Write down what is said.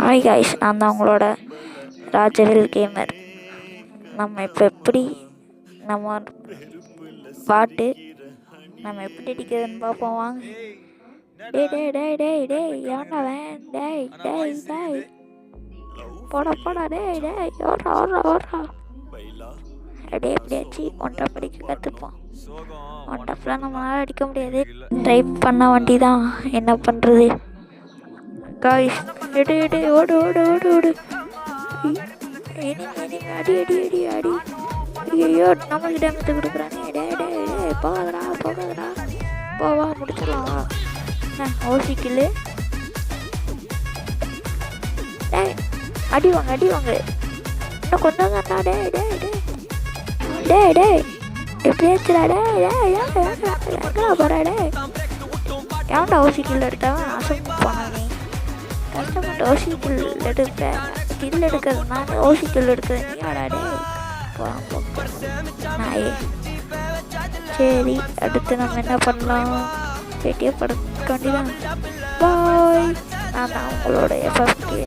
Hi guys, நான் தான் உங்களோட ராஜவேல் கேமர். நம்ம இப்போ எப்படி நம்ம பாட்டு நம்ம எப்படி அடிக்கிறதுன்னு பார்ப்போம் வாங்க. டேய் டேய் டேய் டேய் டேய் எவனவன்? டேய் டேய் டேய் போடா போடா டேய் டேய் ஓடுறா ஓடுறா ஓடுறா. அப்படியே எப்படியாச்சு ஒன்றை படிக்க கற்றுப்போம். ஒன்றைப்பெலாம் நம்மளால் அடிக்க முடியாது. ட்ரை பண்ண வண்டி தான், என்ன பண்ணுறது காய்ஸ். எடு எடு ஓடு ஓடு ஓடு ஓடு. அடி அடி அடி அடி. ஐயோ நமக்கு டேமேஜ் கொடுக்குறானே. டே டே டே போகாதடா போகாதடா. வா முடிச்சிடலாம் வா. ஓசிக்கில் டே அடி வாங்க அடி வாங்க. இன்னும் கொஞ்சம் தான்டா. டே டே டே டே டே எப்படியாச்சுடா. டே எங்கடா போகிற? டே எவன்டா ஓசிக்கில் எடுத்தவன் அசம் போனானே. கஷ்டப்பட்டு ஓசிக்கில் எடுப்பேன். கில் எடுக்கிறது நான், ஓசிக்கில் எடுக்கிறது நீ. ஆடாடே நாயே. சரி அடுத்து நம்ம என்ன பண்ணலாம்? பேட்டியை படுக்க வேண்டியதான். பாய். நான் தான் உங்களோட FFK.